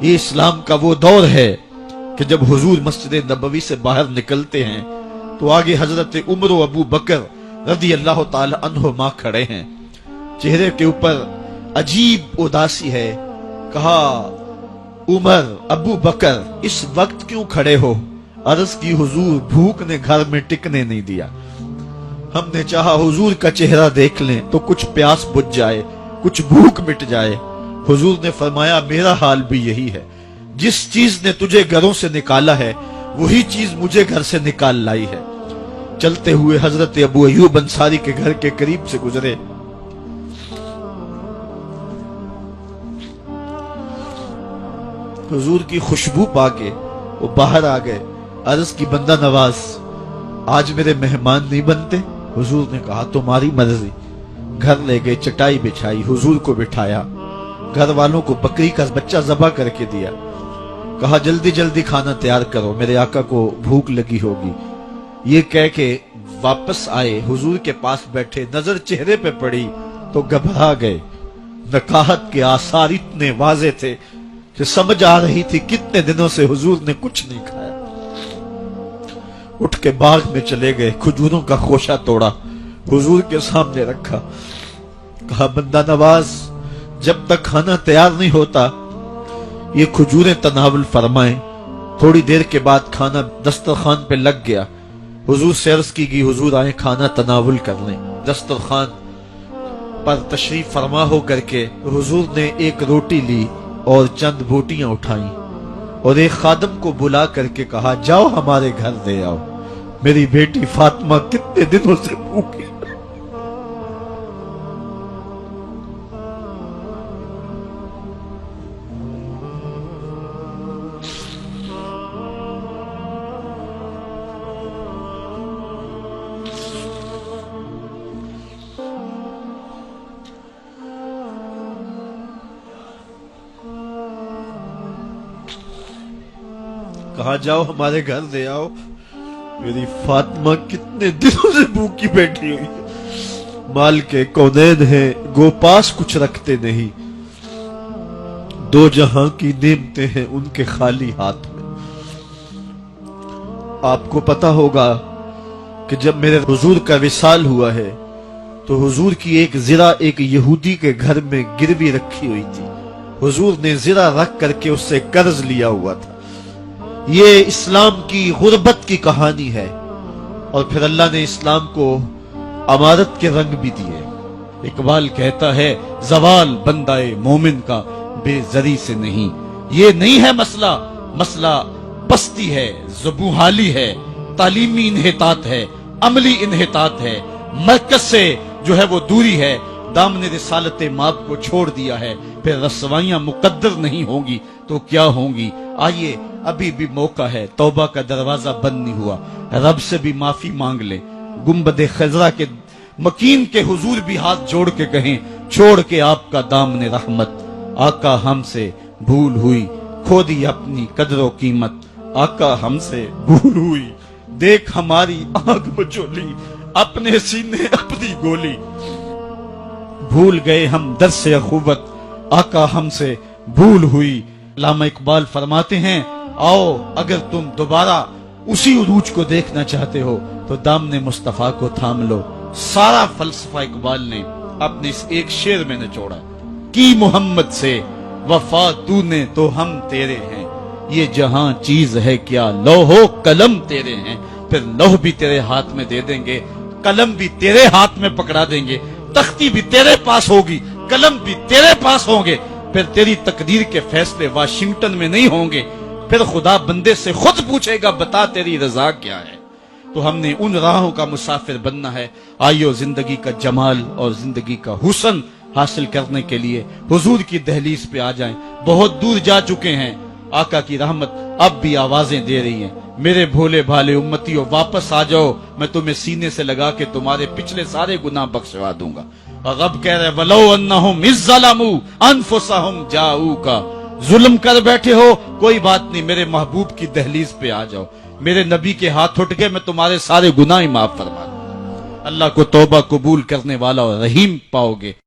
یہ اسلام کا وہ دور ہے کہ جب حضور مسجد نبوی سے باہر نکلتے ہیں تو آگے حضرت عمر و ابو بکر رضی اللہ تعالی عنہما کھڑے ہیں، چہرے کے اوپر عجیب اداسی ہے۔ کہا عمر ابو بکر اس وقت کیوں کھڑے ہو؟ عرض کی حضور بھوک نے گھر میں ٹکنے نہیں دیا، ہم نے چاہا حضور کا چہرہ دیکھ لیں تو کچھ پیاس بجھ جائے، کچھ بھوک مٹ جائے۔ حضور نے فرمایا میرا حال بھی یہی ہے، جس چیز نے تجھے گھروں سے نکالا ہے وہی چیز مجھے گھر سے نکال لائی ہے۔ چلتے ہوئے حضرت ابو ایوب انصاری کے گھر کے قریب سے گزرے، حضور کی خوشبو پا کے وہ باہر آ گئے۔ عرض کی بندہ نواز آج میرے مہمان نہیں بنتے؟ حضور نے کہا تمہاری مرضی۔ گھر لے گئے، چٹائی بچھائی، حضور کو بٹھایا، گھر والوں کو بکری کا بچہ ذبح کر کے دیا، کہا جلدی جلدی کھانا تیار کرو، میرے آقا کو بھوک لگی ہوگی۔ یہ کہہ کے واپس آئے، حضور کے پاس بیٹھے، نظر چہرے پہ پڑی تو گھبرا گئے۔ نکاحت کے آثار اتنے واضح تھے کہ سمجھ آ رہی تھی کتنے دنوں سے حضور نے کچھ نہیں کھایا۔ اٹھ کے باغ میں چلے گئے، کھجوروں کا خوشہ توڑا، حضور کے سامنے رکھا، کہا بندہ نواز جب تک کھانا تیار نہیں ہوتا یہ کھجوریں تناول فرمائیں۔ تھوڑی دیر کے بعد کھانا دسترخوان پہ لگ گیا، حضور سے عرض کی گئی حضور آئیں کھانا تناول کر لیں۔ دسترخوان پر تشریف فرما ہو کر کے حضور نے ایک روٹی لی اور چند بوٹیاں اٹھائیں اور ایک خادم کو بلا کر کے کہا جاؤ ہمارے گھر دے آؤ، میری بیٹی فاطمہ کتنے دنوں سے بھوکی۔ کہا جاؤ ہمارے گھر دے آؤ، میری فاطمہ کتنے دنوں سے بھوکی بیٹھی ہوئی ہے۔ مال کے کونین ہیں گو پاس کچھ رکھتے نہیں، دو جہاں کی نعمتیں ہیں ان کے خالی ہاتھ میں۔ آپ کو پتا ہوگا کہ جب میرے حضور کا وصال ہوا ہے تو حضور کی ایک زرہ ایک یہودی کے گھر میں گروی رکھی ہوئی تھی، حضور نے زرہ رکھ کر کے اس سے قرض لیا ہوا تھا۔ یہ اسلام کی غربت کی کہانی ہے، اور پھر اللہ نے اسلام کو امارت کے رنگ بھی دیے۔ اقبال کہتا ہے زوال بندہ مومن کا بے زری سے نہیں، یہ نہیں ہے مسئلہ، مسئلہ پستی ہے، زبوحالی ہے، تعلیمی انحطاط ہے، عملی انحطاط ہے، مرکز سے جو ہے وہ دوری ہے، دامن رسالت ماب کو چھوڑ دیا ہے۔ پھر رسوائیاں مقدر نہیں ہوں گی تو کیا ہوں گی؟ آئیے ابھی بھی موقع ہے، توبہ کا دروازہ بند نہیں ہوا، رب سے بھی معافی مانگ لیں۔ گنبد خضرا کے مکین کے حضور بھی ہاتھ جوڑ کے کہیں چھوڑ کے آپ کا دامن رحمت، آقا ہم سے بھول ہوئی، کھو دی اپنی قدر و قیمت، آقا ہم سے بھول ہوئی، دیکھ ہماری آنکھ بچولی، اپنے سینے اپنی گولی، بھول گئے ہم درس اخوت، آقا ہم سے بھول ہوئی۔ علامہ اقبال فرماتے ہیں آؤ اگر تم دوبارہ اسی عروج کو دیکھنا چاہتے ہو تو دامن مصطفیٰ کو تھام لو۔ سارا فلسفہ اقبال نے اپنے اس ایک شعر میں نچوڑا، کی محمد سے وفا تو نے تو ہم تیرے ہیں، یہ جہاں چیز ہے کیا لوح و قلم تیرے ہیں۔ پھر لوح بھی تیرے ہاتھ میں دے دیں گے، قلم بھی تیرے ہاتھ میں پکڑا دیں گے، تختی بھی تیرے پاس ہوگی، قلم بھی تیرے پاس ہوں گے۔ پھر تیری تقدیر کے فیصلے واشنگٹن میں نہیں ہوں گے، پھر خدا بندے سے خود پوچھے گا بتا تیری رضا کیا ہے۔ تو ہم نے ان راہوں کا مسافر بننا ہے۔ آئیو زندگی کا جمال اور زندگی کا حسن حاصل کرنے کے لیے حضور کی دہلیز پہ آ جائیں۔ بہت دور جا چکے ہیں، آقا کی رحمت اب بھی آوازیں دے رہی ہیں، میرے بھولے بھالے امتیوں واپس آ جاؤ، میں تمہیں سینے سے لگا کے تمہارے پچھلے سارے گناہ بخشوا دوں گا۔ اور رب کہہ رہے وَلَوْ أَنَّهُمْ إِذْ ظَلَمُوا أَنفُسَهُمْ جَاءُوكَ، ظلم کر بیٹھے ہو کوئی بات نہیں، میرے محبوب کی دہلیز پہ آ جاؤ، میرے نبی کے ہاتھ اٹھ کے میں تمہارے سارے گناہ معاف فرما دوں۔ اللہ کو توبہ قبول کرنے والا اور رحیم پاؤ گے۔